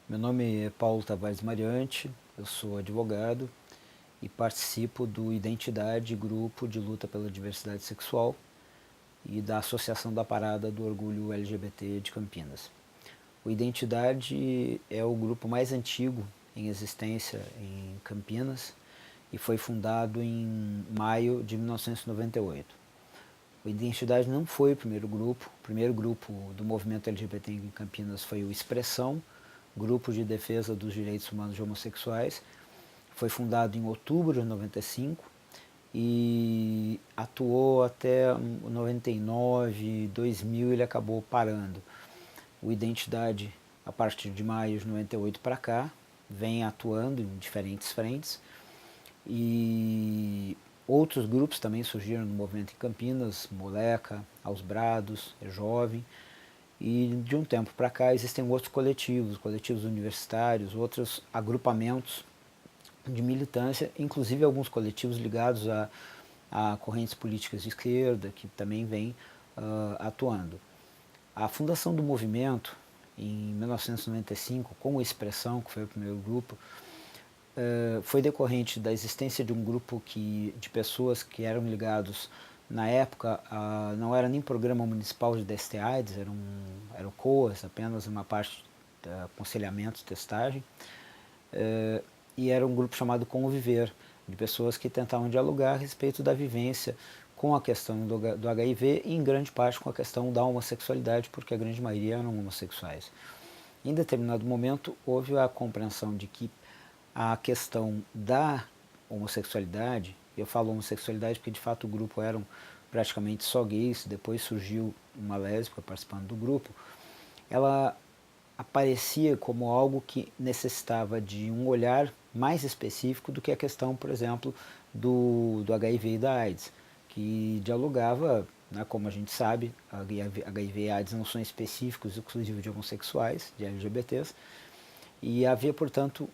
Meu nome é Paulo Tavares Mariante, eu sou advogado e participo do Identidade, Grupo de Luta pela Diversidade Sexual e da Associação da Parada do Orgulho LGBT de Campinas. O Identidade é o grupo mais antigo em existência em Campinas e foi fundado em maio de 1998. O Identidade não foi o primeiro grupo do movimento LGBT em Campinas foi o Expressão, Grupo de Defesa dos Direitos Humanos de Homossexuais. Foi fundado em outubro de 95 e atuou até 99, 2000 ele acabou parando. O Identidade, a partir de maio de 98 para cá, vem atuando em diferentes frentes e outros grupos também surgiram no movimento em Campinas, Moleca, Aos Brados, É Jovem, e de um tempo para cá existem outros coletivos universitários, outros agrupamentos de militância, inclusive alguns coletivos ligados a correntes políticas de esquerda que também vêm atuando. A fundação do movimento em 1995, com a Expressão, que foi o primeiro grupo, foi decorrente da existência de um grupo de pessoas que eram ligados, na época, não era nem programa municipal de DST-AIDS, era o COAS, apenas uma parte de aconselhamento, testagem, e era um grupo chamado Conviver, de pessoas que tentavam dialogar a respeito da vivência com a questão do HIV e, em grande parte, com a questão da homossexualidade, porque a grande maioria eram homossexuais. Em determinado momento, houve a compreensão de que a questão da homossexualidade, eu falo homossexualidade porque de fato o grupo eram praticamente só gays, depois surgiu uma lésbica participando do grupo, ela aparecia como algo que necessitava de um olhar mais específico do que a questão, por exemplo, do HIV e da AIDS, que dialogava, né, como a gente sabe, HIV e AIDS não são específicos, exclusivos de homossexuais, de LGBTs, e havia, portanto,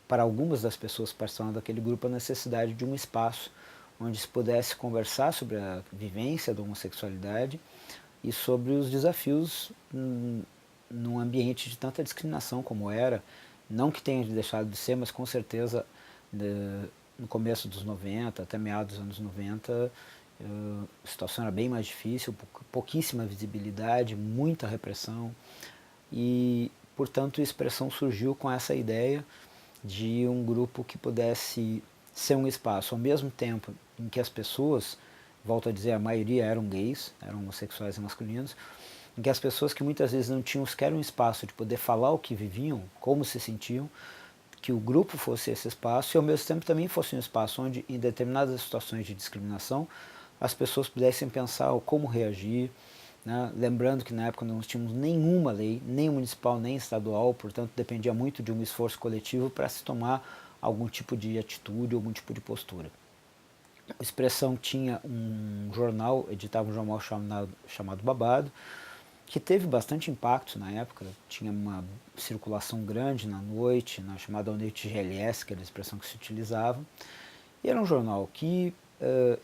para algumas das pessoas participando daquele grupo, a necessidade de um espaço onde se pudesse conversar sobre a vivência da homossexualidade e sobre os desafios num ambiente de tanta discriminação como era, não que tenha deixado de ser, mas com certeza no começo dos 90, até meados dos anos 90, a situação era bem mais difícil, pouquíssima visibilidade, muita repressão e, portanto, a Expressão surgiu com essa ideia de um grupo que pudesse ser um espaço, ao mesmo tempo em que as pessoas, volto a dizer, a maioria eram gays, eram homossexuais e masculinos, em que as pessoas que muitas vezes não tinham sequer um espaço de poder falar o que viviam, como se sentiam, que o grupo fosse esse espaço e ao mesmo tempo também fosse um espaço onde, em determinadas situações de discriminação, as pessoas pudessem pensar como reagir, né? Lembrando que na época não tínhamos nenhuma lei, nem municipal nem estadual, portanto dependia muito de um esforço coletivo para se tomar algum tipo de atitude, algum tipo de postura. A Expressão tinha um jornal, editava um jornal chamado Babado, que teve bastante impacto na época, tinha uma circulação grande na noite, na chamada noite GLS, que era a expressão que se utilizava, e era um jornal que,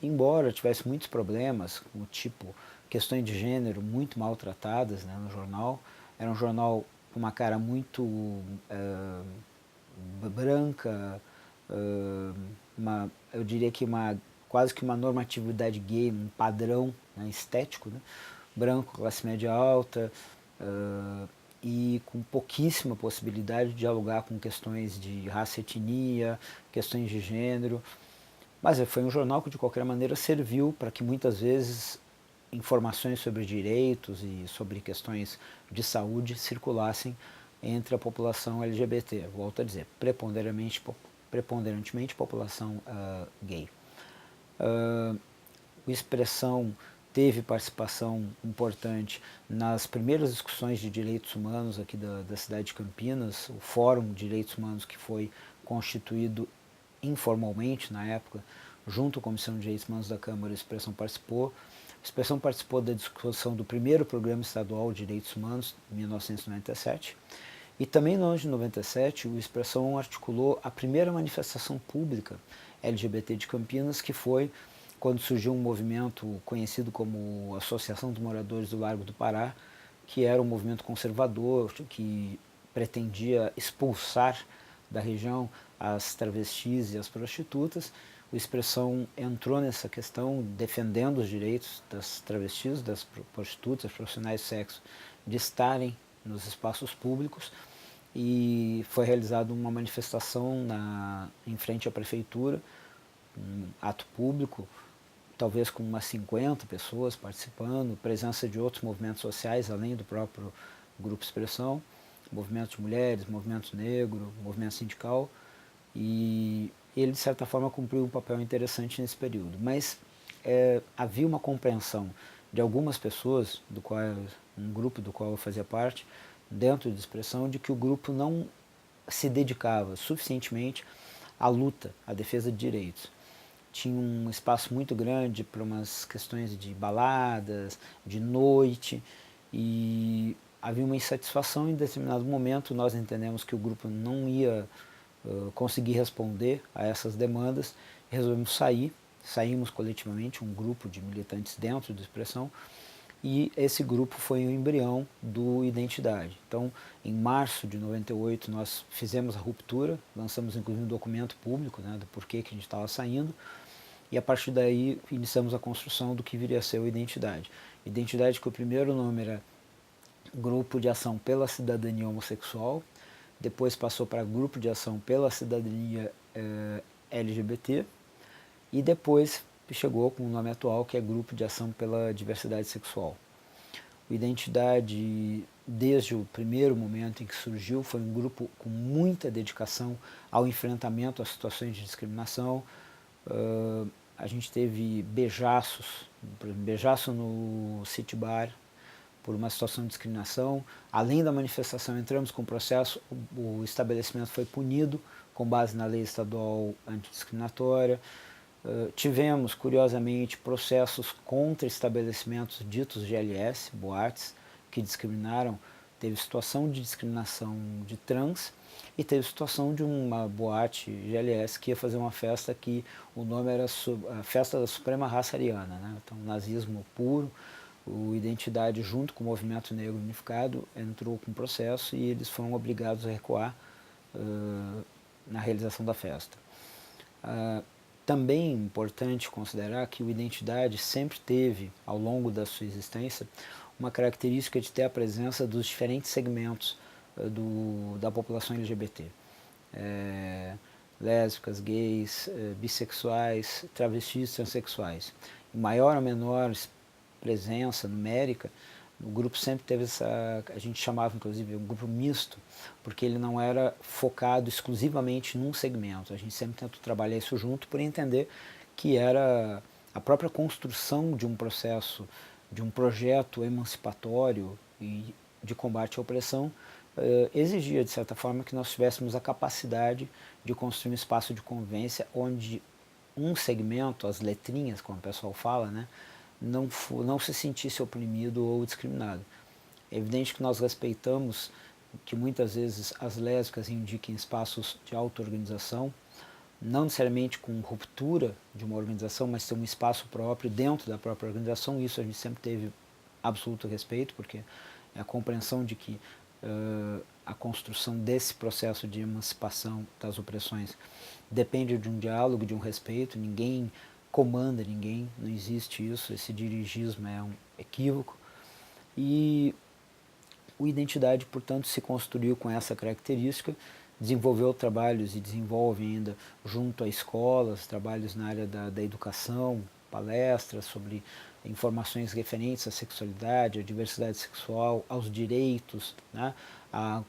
embora tivesse muitos problemas, como tipo questões de gênero muito maltratadas, né, no jornal, era um jornal com uma cara muito branca, eu diria que quase que uma normatividade gay, um padrão, né, estético, né, branco, classe média alta, e com pouquíssima possibilidade de dialogar com questões de raça e etnia, questões de gênero. Mas foi um jornal que de qualquer maneira serviu para que muitas vezes informações sobre direitos e sobre questões de saúde circulassem entre a população LGBT, volto a dizer, preponderantemente população gay. O Expressão teve participação importante nas primeiras discussões de direitos humanos aqui da cidade de Campinas, o Fórum de Direitos Humanos que foi constituído informalmente na época, junto com a Comissão de Direitos Humanos da Câmara, a Expressão participou. A Expressão participou da discussão do primeiro Programa Estadual de Direitos Humanos, em 1997, e também no ano de 97, o Expressão articulou a primeira manifestação pública LGBT de Campinas, que foi quando surgiu um movimento conhecido como Associação dos Moradores do Largo do Pará, que era um movimento conservador, que pretendia expulsar da região as travestis e as prostitutas. O Expressão entrou nessa questão, defendendo os direitos das travestis, das prostitutas, profissionais de sexo, de estarem nos espaços públicos, e foi realizada uma manifestação em frente à prefeitura, um ato público, talvez com umas 50 pessoas participando, presença de outros movimentos sociais, além do próprio Grupo Expressão, movimento de mulheres, movimento negro, movimento sindical, e ele, de certa forma, cumpriu um papel interessante nesse período. Mas havia uma compreensão de algumas pessoas, um grupo do qual eu fazia parte, dentro de Expressão, de que o grupo não se dedicava suficientemente à luta, à defesa de direitos. Tinha um espaço muito grande para umas questões de baladas, de noite, e havia uma insatisfação. Em determinado momento nós entendemos que o grupo não ia conseguir responder a essas demandas, resolvemos saímos coletivamente, um grupo de militantes dentro da Expressão, e esse grupo foi o embrião do Identidade. Então, em março de 98, nós fizemos a ruptura, lançamos inclusive um documento público, né, do porquê que a gente estava saindo, e a partir daí iniciamos a construção do que viria a ser o Identidade. Identidade, que o primeiro nome era Grupo de Ação pela Cidadania Homossexual, depois passou para Grupo de Ação pela Cidadania LGBT, e depois chegou com o nome atual, que é Grupo de Ação pela Diversidade Sexual. O Identidade, desde o primeiro momento em que surgiu, foi um grupo com muita dedicação ao enfrentamento às situações de discriminação. A gente teve beijaço no City Bar por uma situação de discriminação. Além da manifestação, entramos com o processo, o estabelecimento foi punido com base na lei estadual antidiscriminatória. Tivemos, curiosamente, processos contra estabelecimentos ditos GLS, boates, que discriminaram. Teve situação de discriminação de trans e teve situação de uma boate GLS que ia fazer uma festa que o nome era a Festa da Suprema Raça Ariana, né? Então, nazismo puro. O Identidade, junto com o Movimento Negro Unificado, entrou com o processo e eles foram obrigados a recuar na realização da festa. Também é importante considerar que o Identidade sempre teve, ao longo da sua existência, uma característica de ter a presença dos diferentes segmentos da população LGBT. Lésbicas, gays, bissexuais, travestis, transexuais. Em maior ou menor presença numérica, o grupo sempre teve a gente chamava inclusive um grupo misto, porque ele não era focado exclusivamente num segmento. A gente sempre tentou trabalhar isso junto por entender que era a própria construção de um processo, de um projeto emancipatório e de combate à opressão, exigia, de certa forma, que nós tivéssemos a capacidade de construir um espaço de convivência onde um segmento, as letrinhas, como o pessoal fala, né, não se sentisse oprimido ou discriminado. É evidente que nós respeitamos que muitas vezes as lésbicas indiquem espaços de auto-organização, não necessariamente com ruptura de uma organização, mas ter um espaço próprio dentro da própria organização. Isso a gente sempre teve absoluto respeito, porque é a compreensão de que a construção desse processo de emancipação das opressões depende de um diálogo, de um respeito. Ninguém comanda ninguém, não existe isso, esse dirigismo é um equívoco. E o Identidade, portanto, se construiu com essa característica, desenvolveu trabalhos e desenvolve ainda junto a escolas, trabalhos na área da educação, palestras sobre informações referentes à sexualidade, à diversidade sexual, aos direitos, né, a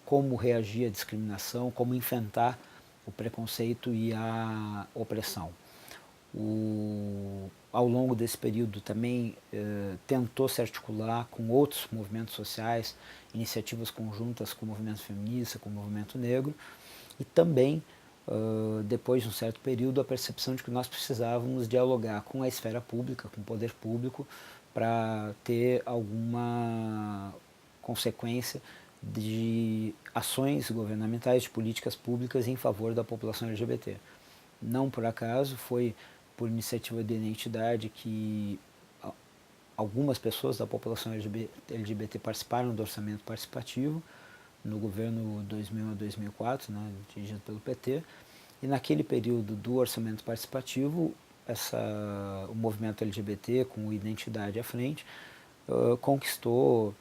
como reagir à discriminação, como enfrentar o preconceito e a opressão. Ao longo desse período também tentou se articular com outros movimentos sociais, iniciativas conjuntas com o movimento feminista, com o movimento negro, e também, depois de um certo período, a percepção de que nós precisávamos dialogar com a esfera pública, com o poder público, para ter alguma consequência de ações governamentais, de políticas públicas em favor da população LGBT. Não por acaso, foi por iniciativa de Identidade que algumas pessoas da população LGBT participaram do orçamento participativo, no governo 2001 a 2004, né, dirigido pelo PT, e naquele período do orçamento participativo, o movimento LGBT, com identidade à frente, conquistou,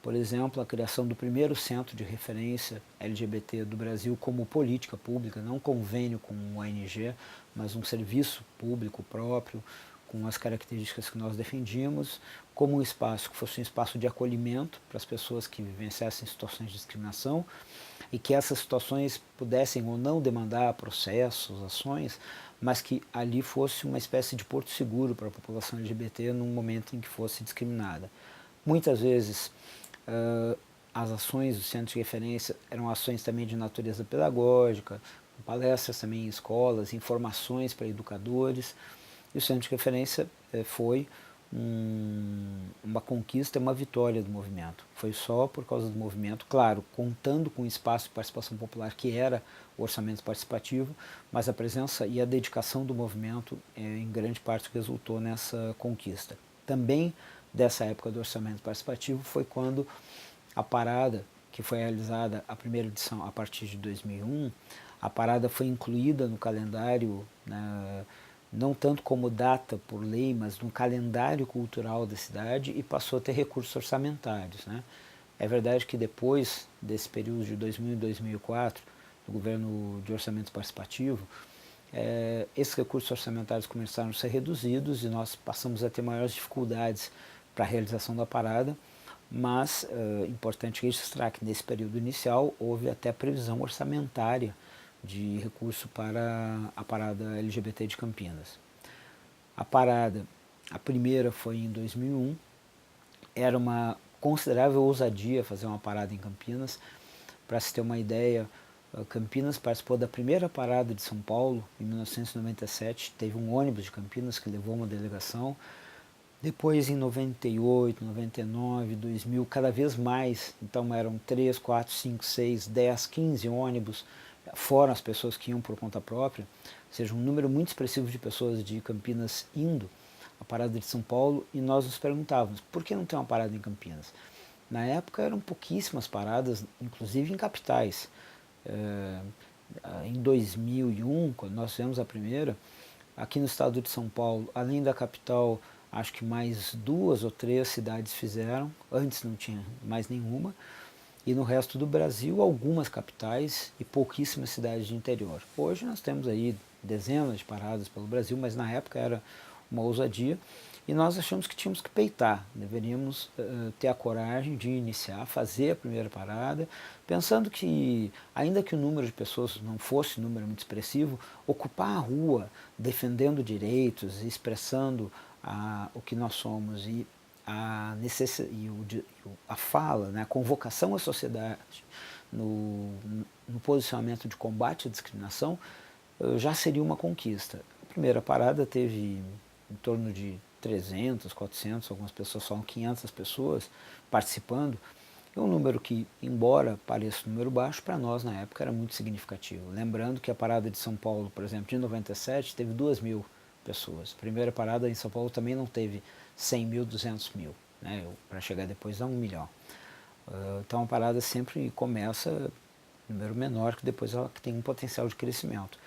por exemplo, a criação do primeiro centro de referência LGBT do Brasil como política pública, não convênio com o ONG, mas um serviço público próprio, com as características que nós defendíamos, como um espaço que fosse um espaço de acolhimento para as pessoas que vivenciassem situações de discriminação e que essas situações pudessem ou não demandar processos, ações, mas que ali fosse uma espécie de porto seguro para a população LGBT num momento em que fosse discriminada. Muitas vezes as ações do centro de referência eram ações também de natureza pedagógica, palestras também em escolas, informações para educadores, e o centro de referência foi uma conquista, uma vitória do movimento. Foi só por causa do movimento, claro, contando com o espaço de participação popular que era o orçamento participativo, mas a presença e a dedicação do movimento em grande parte resultou nessa conquista. Também dessa época do orçamento participativo foi quando a parada, que foi realizada a primeira edição a partir de 2001, a parada foi incluída no calendário, né, não tanto como data por lei, mas no calendário cultural da cidade e passou a ter recursos orçamentários. Né? É verdade que depois desse período de 2000 e 2004, do governo de orçamento participativo, esses recursos orçamentários começaram a ser reduzidos e nós passamos a ter maiores dificuldades para a realização da parada, mas é importante registrar que nesse período inicial houve até previsão orçamentária de recurso para a parada LGBT de Campinas. A parada, a primeira foi em 2001, era uma considerável ousadia fazer uma parada em Campinas. Para se ter uma ideia, Campinas participou da primeira parada de São Paulo em 1997, teve um ônibus de Campinas que levou uma delegação. Depois em 98, 99, 2000, cada vez mais, então eram 3, 4, 5, 6, 10, 15 ônibus, fora as pessoas que iam por conta própria, ou seja, um número muito expressivo de pessoas de Campinas indo à parada de São Paulo, e nós nos perguntávamos, por que não tem uma parada em Campinas? Na época eram pouquíssimas paradas, inclusive em capitais. Em 2001, quando nós fizemos a primeira, aqui no estado de São Paulo, além da capital, acho que mais 2 ou 3 cidades fizeram, antes não tinha mais nenhuma, e no resto do Brasil algumas capitais e pouquíssimas cidades de interior. Hoje nós temos aí dezenas de paradas pelo Brasil, mas na época era uma ousadia e nós achamos que tínhamos que peitar, deveríamos ter a coragem de iniciar, fazer a primeira parada, pensando que, ainda que o número de pessoas não fosse um número muito expressivo, ocupar a rua defendendo direitos, expressando o que nós somos e a fala, né, a convocação à sociedade no posicionamento de combate à discriminação já seria uma conquista. A primeira parada teve em torno de 300, 400, algumas pessoas falam 500 pessoas participando. É um número que, embora pareça um número baixo, para nós na época era muito significativo. Lembrando que a parada de São Paulo, por exemplo, de 97, teve 2.000 pessoas. A primeira parada em São Paulo também não teve 100 mil, 200 mil, né, para chegar depois a 1 milhão. Então a parada sempre começa número menor, que depois ela tem um potencial de crescimento.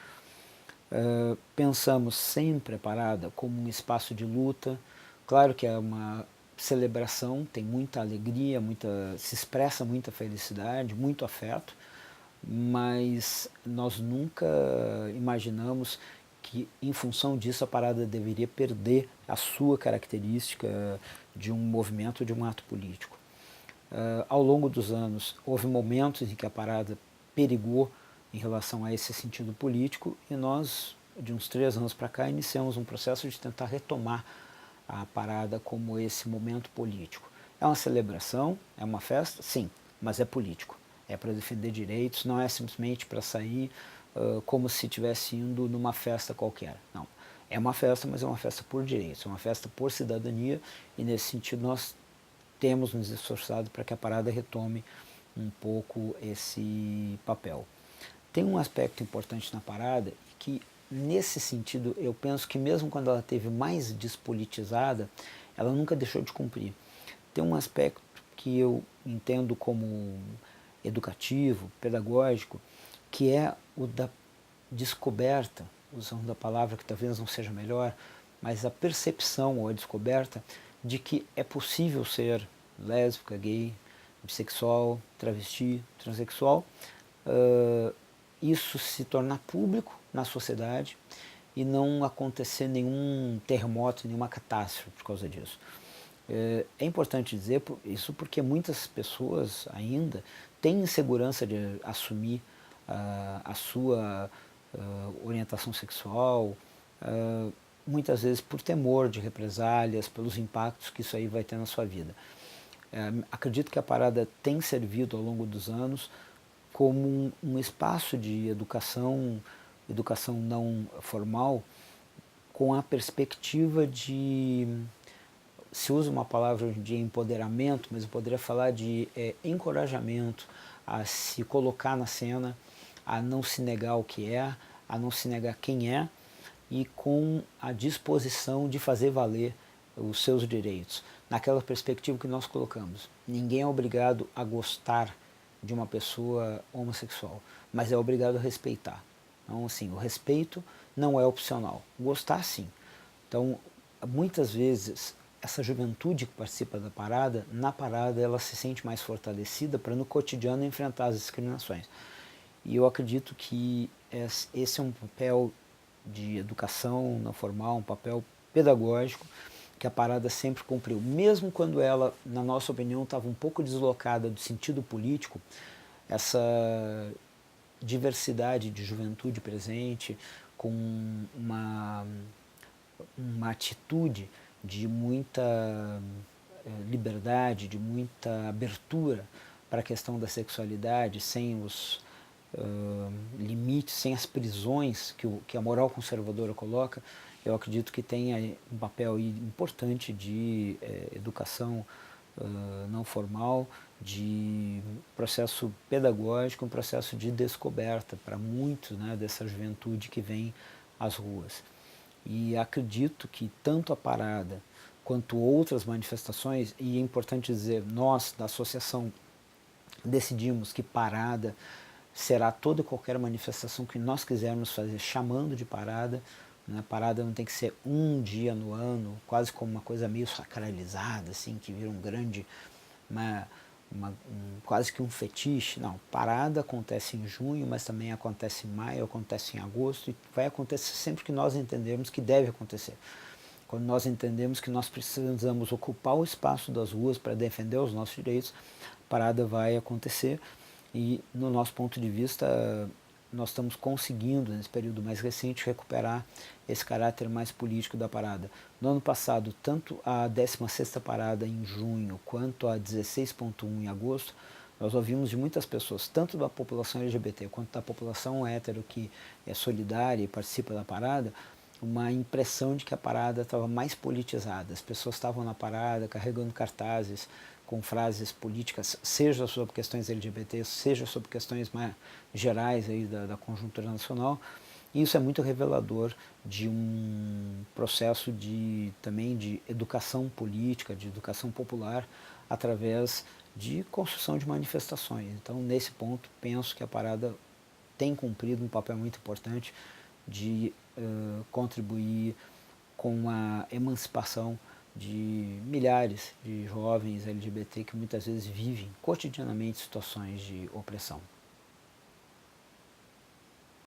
Pensamos sempre a parada como um espaço de luta. Claro que é uma celebração, tem muita alegria, se expressa muita felicidade, muito afeto, mas nós nunca imaginamos que em função disso a parada deveria perder a sua característica de um movimento, de um ato político. Ao longo dos anos houve momentos em que a parada perigou em relação a esse sentido político e nós, de uns 3 anos para cá, iniciamos um processo de tentar retomar a parada como esse momento político. É uma celebração, é uma festa? Sim, mas é político. É para defender direitos, não é simplesmente para sair como se estivesse indo numa festa qualquer. Não, é uma festa, mas é uma festa por direitos, é uma festa por cidadania e nesse sentido nós temos nos esforçado para que a parada retome um pouco esse papel. Tem um aspecto importante na parada que, nesse sentido, eu penso que mesmo quando ela esteve mais despolitizada, ela nunca deixou de cumprir. Tem um aspecto que eu entendo como educativo, pedagógico, que é o da descoberta, usando a palavra que talvez não seja melhor, mas a percepção ou a descoberta de que é possível ser lésbica, gay, bissexual, travesti, transexual, isso se tornar público na sociedade e não acontecer nenhum terremoto, nenhuma catástrofe por causa disso. É importante dizer isso porque muitas pessoas ainda têm insegurança de assumir a sua orientação sexual, muitas vezes por temor de represálias, pelos impactos que isso aí vai ter na sua vida. Acredito que a parada tem servido ao longo dos anos como um espaço de educação não formal, com a perspectiva de, se usa uma palavra de empoderamento, mas eu poderia falar de encorajamento a se colocar na cena, a não se negar o que é, a não se negar quem é, e com a disposição de fazer valer os seus direitos. Naquela perspectiva que nós colocamos, ninguém é obrigado a gostar de uma pessoa homossexual, mas é obrigado a respeitar. Então, assim, o respeito não é opcional. Gostar, sim. Então, muitas vezes, essa juventude que participa da parada, na parada ela se sente mais fortalecida para no cotidiano enfrentar as discriminações. E eu acredito que esse é um papel de educação não formal, um papel pedagógico que a parada sempre cumpriu. Mesmo quando ela, na nossa opinião, estava um pouco deslocada do sentido político, essa diversidade de juventude presente, com uma atitude de muita liberdade, de muita abertura para a questão da sexualidade, sem os limites, sem as prisões que a moral conservadora coloca, eu acredito que tem um papel importante de educação não formal, de processo pedagógico, um processo de descoberta para muitos, né, dessa juventude que vem às ruas. E acredito que tanto a parada quanto outras manifestações, e é importante dizer, nós da associação decidimos que parada será toda e qualquer manifestação que nós quisermos fazer, chamando de parada. Né? Parada não tem que ser um dia no ano, quase como uma coisa meio sacralizada, assim, que vira um grande, quase que um fetiche. Não, parada acontece em junho, mas também acontece em maio, acontece em agosto, e vai acontecer sempre que nós entendermos que deve acontecer. Quando nós entendemos que nós precisamos ocupar o espaço das ruas para defender os nossos direitos, a parada vai acontecer. E, no nosso ponto de vista, nós estamos conseguindo, nesse período mais recente, recuperar esse caráter mais político da parada. No ano passado, tanto a 16ª parada em junho, quanto a 16.1 em agosto, nós ouvimos de muitas pessoas, tanto da população LGBT quanto da população hétero que é solidária e participa da parada, uma impressão de que a parada estava mais politizada. As pessoas estavam na parada carregando cartazes com frases políticas, seja sobre questões LGBT, seja sobre questões mais gerais aí da conjuntura nacional. E isso é muito revelador de um processo também de educação política, de educação popular, através de construção de manifestações. Então, nesse ponto, penso que a parada tem cumprido um papel muito importante de contribuir com a emancipação de milhares de jovens LGBT que muitas vezes vivem cotidianamente situações de opressão.